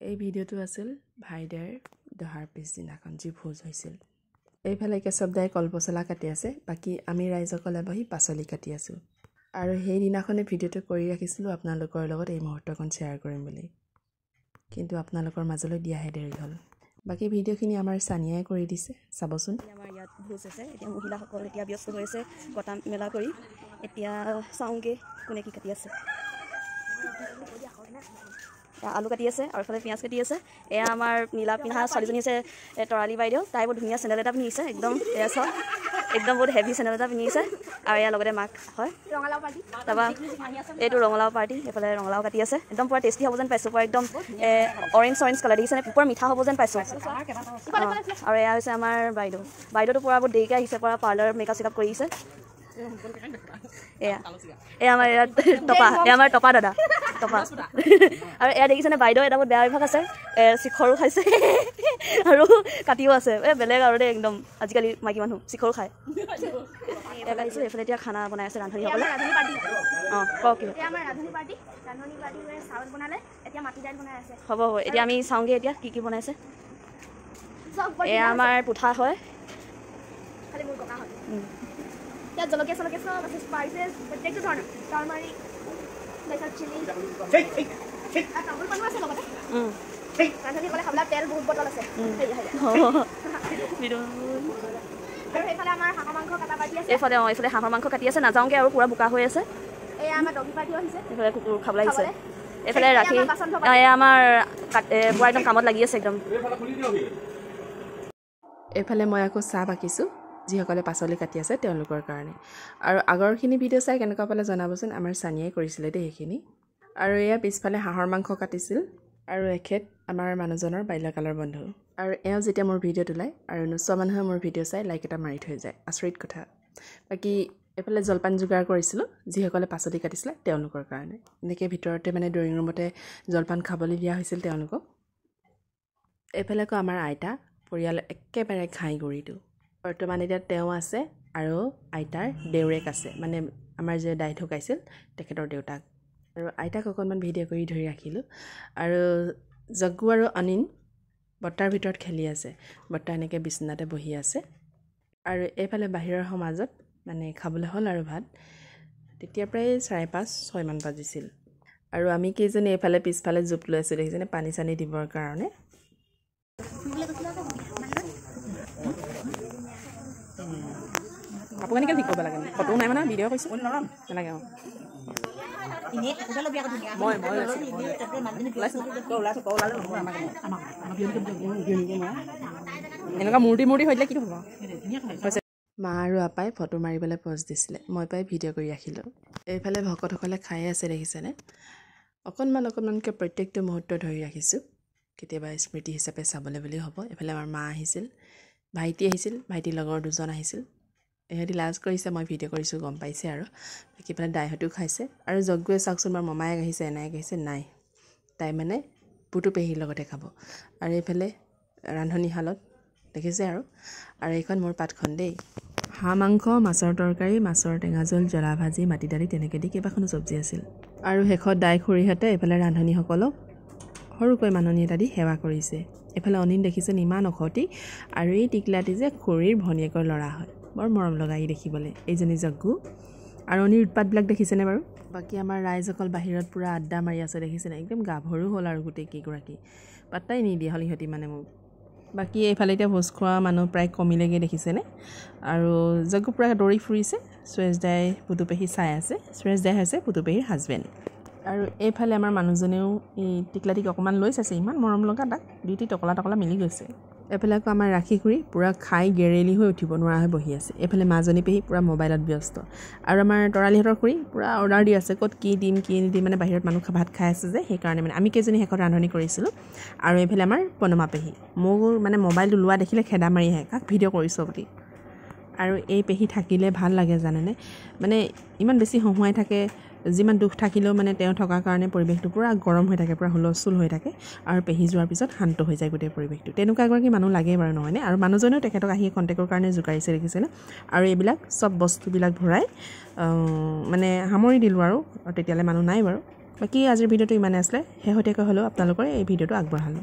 এই ভিডিঅ'টো আছিল ভাইদেৰ দহাৰ পিছদিনাখন যি ভোজ হৈছিল। এইফালে কেশৱদাই কলপচলা কাটি আছে, বাকী আমি ৰাইজসকলে বহি পাচলি কাটি আছোঁ। আৰু সেইদিনাখনে ভিডিঅ'টো কৰি ৰাখিছিলোঁ আপোনালোকৰ লগত এই মুহূৰ্তখন শ্বেয়াৰ কৰিম বুলি, কিন্তু আপোনালোকৰ মাজলৈ দিয়াহে দেৰি হ'ল। বাকী ভিডিঅ'খিনি আমাৰ চানিয়াই কৰি দিছে, চাবচোন। আমাৰ ইয়াত ভোজ আছে, এতিয়া মহিলাসকল এতিয়া ব্যস্ত হৈ আছে কটা মেলা কৰি। এতিয়া চাওঁগৈ কোনে কি কাটি আছে। আলু কাটি আছে আৰু এইফালে পিঁয়াজ কাটি আছে। এয়া আমাৰ নীলা পিন্ধা ছোৱালীজনী আছে, তৰালী বাইদেউ। তাই বহুত ধুনীয়া চেণ্ডেল এটা পিন্ধিছে, একদম এয়া চাওক, একদম বহুত হেভি চেণ্ডেল এটা পিন্ধিছে। আৰু এয়া লগতে মাক হয় তাৰপৰা এইটো ৰঙালাও পাৰ্টি, এইফালে ৰঙালাও কাটি আছে। একদম পূৰা টেষ্টি হ'ব যেন পাইছোঁ, পূৰা একদম অৰেঞ্জ কালাৰ দেখিছেনে, পূৰা মিঠা হ'ব যেন পাইছোঁ। আৰু এয়া হৈছে আমাৰ বাইদেউটো পূৰা বহুত দেৰিকৈ আহিছে, পূৰা পাৰ্লাৰ মেকআপ চেকআপ কৰি আহিছে। এয়া আমাৰ ইয়াত আমাৰ টপা দাদা টপা। আৰু এয়া দেখিছেনে বাইদেউ এটা বহুত বেয়া অভ্যাস আছে, চিখৰো খাইছে আৰু কাটিও আছে। বেলেগ আৰু দেই, একদম আজিকালি মাইকী মানুহ চিখৰো খায়। এয়া গাইছোঁ, এইফালে এতিয়া খানা বনাই আছে ৰান্ধনীসকলে। অঁ কওক কি হ'ব হ'ব, এতিয়া আমি চাওঁগৈ এতিয়া কি কি বনাইছে। এয়া আমাৰ পুঠা হয়, ইয়াত জলকীয়া চলকীয়া চব আছে, স্পাইচেছ প্ৰত্যেকটো ধৰণৰ, টাৰ্মাৰিক তাৰপিছত চিলি তামোল পানো আছে লগতে। ৰান্ধনীসকলে খাবলৈ তেল বহুত বটল আছে। আৰু সেইফালে আমাৰ হাঁহৰ মাংস কাটা পাতি আছে, এইফালে হাঁহৰ মাংস কাটি আছে। নাযাওঁগৈ আৰু পূৰা বোকা হৈ আছে। এয়া আমাৰ ডগি পাৰ্টিও আহিছে, এইফালে কুকুৰ খাবলৈ আহিছে। এইফালে ৰাখি এয়া আমাৰ পূৰা একদম কামত লাগি আছে একদম। এইফালে মই আকৌ চাহ বাকিছোঁ, যিসকলে পাচলি কাটি আছে তেওঁলোকৰ কাৰণে। আৰু আগৰখিনি ভিডিঅ' চাই কেনেকুৱা পালে জনাবচোন, আমাৰ চানিয়াই কৰিছিলে দেই সেইখিনি। আৰু এয়া পিছফালে হাঁহৰ মাংস কাটিছিল, আৰু এখেত আমাৰ মানুহজনৰ বাল্যকালৰ বন্ধু। আৰু এওঁ যেতিয়া মোৰ ভিডিঅ'ত ওলায় আৰু নোচোৱা মানুহে মোৰ ভিডিঅ' চাই লাইক এটা মাৰি থৈ যায়, আচৰিত কথা। বাকী এইফালে জলপান যোগাৰ কৰিছিলোঁ, যিসকলে পাচলি কাটিছিলে তেওঁলোকৰ কাৰণে। এনেকৈ ভিতৰতে মানে ড্ৰয়িং ৰুমতে জলপান খাবলৈ দিয়া হৈছিল তেওঁলোকক। এইফালে আকৌ আমাৰ আইতা পৰিয়াল একেবাৰে ঘাইগুৰিটো। বৰ্তমান এতিয়া তেওঁ আছে আৰু আইতাৰ দেউৰেক আছে, মানে আমাৰ যে দাই ঢুকাইছিল তেখেতৰ দেউতাক। আৰু আইতাক অকণমান ভিডিঅ' কৰি ধৰি ৰাখিলোঁ। আৰু জগ্গু আৰু অনিন বৰ্তাৰ ভিতৰত খেলি আছে, বৰ্তা এনেকৈ বিচনাতে বহি আছে। আৰু এইফালে বাহিৰৰ সমাজত মানে খাবলৈ হ'ল আৰু ভাত, তেতিয়া প্ৰায় 5:30-6 মান বাজিছিল। আৰু আমি কেইজনী এইফালে পিছফালে জোপ লৈ আছোঁ, দেখিছেনে, পানী চানী দিবৰ কাৰণে। কাপোৰ কানিকে ঠিক কৰিব লাগে, ফটো নাই মানে ভিডিঅ' কৰিছোঁ নালাগে। অঁ এনেকুৱা মূৰ্তি হৈ দিলে কি হ'ব। মা আৰু আপাই ফটো মাৰিবলৈ প'জ দিছিলে, মই পাই ভিডিঅ' কৰি ৰাখিলোঁ। এইফালে ভকতসকলে খাই আছে, দেখিছেনে। অকণমানকৈ প্ৰত্যেকটো মুহূৰ্ত ধৰি ৰাখিছোঁ, কেতিয়াবা স্মৃতি হিচাপে চাবলৈ বুলি হ'ব। এইফালে আমাৰ মা আহিছিল, ভাইটি আহিছিল, ভাইটিৰ লগৰ দুজন আহিছিল। ইহঁতি লাজ কৰিছে, মই ভিডিঅ' কৰিছোঁ গম পাইছে। আৰু বাকীফালে দাইহঁতেও খাইছে। আৰু যজ্ঞুৱে চাওকচোন, মোৰ মমায়েক আহিছে, এনায়েক আহিছে, নাই তাই মানে পুতু পেহীৰ লগতে খাব। আৰু এইফালে ৰান্ধনীশালত দেখিছে। আৰু এইখন মোৰ পাতখন দেই, হাঁহ মাংস, মাছৰ তৰকাৰী, মাছৰ টেঙা জোল, জ্বলা ভাজি, মাটি দালি, তেনেকৈ দি কেইবাখনো চব্জি আছিল। আৰু শেষত দাই খুৰীহঁতে এইফালে ৰান্ধনীসকলক সৰুকৈ মাননি এটা দি সেৱা কৰিছে। এইফালে অনিন দেখিছেনে, ইমান অখতি। আৰু এই টিকলাটি যে খুৰীৰ ভনীয়েকৰ ল'ৰা হয়, বৰ মৰম লগাই দেখিবলৈ এইজনী যজ্ঞু। আৰু অনিৰ উৎপাতবিলাক দেখিছেনে বাৰু। বাকী আমাৰ ৰাইজসকল বাহিৰত পূৰা আড্ডা মাৰি আছে, দেখিছেনে, একদম গাভৰু হ'ল আৰু গোটেই কেইগৰাকী, পাত্তাই নিদিয়ে হ'ল ইহঁতি মানে মোক। বাকী এইফালে এতিয়া ভোজ খোৱা মানুহ প্ৰায় কমিলেগৈ, দেখিছেনে। আৰু যজ্ঞু পূৰা দৌৰি ফুৰিছে, সুৰেশ দাই পুতু পেহী চাই আছে। সুৰেশ দাই হৈছে পুতু পেহীৰ হাজবেণ্ড। আৰু এইফালে আমাৰ মানুহজনেও এই টিকলাটিক অকণমান লৈ চাইছে, ইমান মৰম লগা তাক, দুইটি টকলা মিলি গৈছে। এইফালে আকৌ আমাৰ ৰাখি খুৰী পূৰা খাই গেৰেলি হৈ উঠিব নোৱাৰা হৈ বহি আছে। এইফালে মাজনী পেহী পূৰা মোবাইলত ব্যস্ত। আৰু আমাৰ তৰালিহঁতৰ খুৰী পূৰা অৰ্ডাৰ দি আছে, ক'ত কি দিম কি নিদিম, মানে বাহিৰত মানুহ ভাত খাই আছে যে, সেইকাৰণে মানে আমি কেইজনী শেষত ৰান্ধনি কৰিছিলোঁ। আৰু এইফালে আমাৰ পনমা পেহী মোৰ মানে মোবাইলটো লোৱা দেখিলে খেদা মাৰি আহে, কাক ভিডিঅ' কৰিছ বুলি। আৰু এই পেহী থাকিলে ভাল লাগে জানেনে, মানে ইমান বেছি হহুৱাই থাকে, যিমান দুখ থাকিলেও মানে তেওঁ থকাৰ কাৰণে পৰিৱেশটো পূৰা গৰম হৈ থাকে, পূৰা হুলস্থুল হৈ থাকে। আৰু পেহী যোৱাৰ পিছত শান্ত হৈ যায় গোটেই পৰিৱেশটো। তেনেকুৱা এগৰাকী মানুহ লাগে বাৰু, নহয়নে। আৰু মানুহজনেও তেখেতক আহি কণ্টেক্টৰ কাৰণে জোকাৰিছে, দেখিছেনে। আৰু এইবিলাক চব বস্তুবিলাক ভৰাই মানে সামৰি দিলোঁ আৰু তেতিয়ালৈ মানুহ নাই বাৰু, বাকী আজিৰ ভিডিঅ'টো ইমানে আছিলে শেহতীয়াকৈ হ'লেও আপোনালোকৰ এই ভিডিঅ'টো আগবঢ়ালোঁ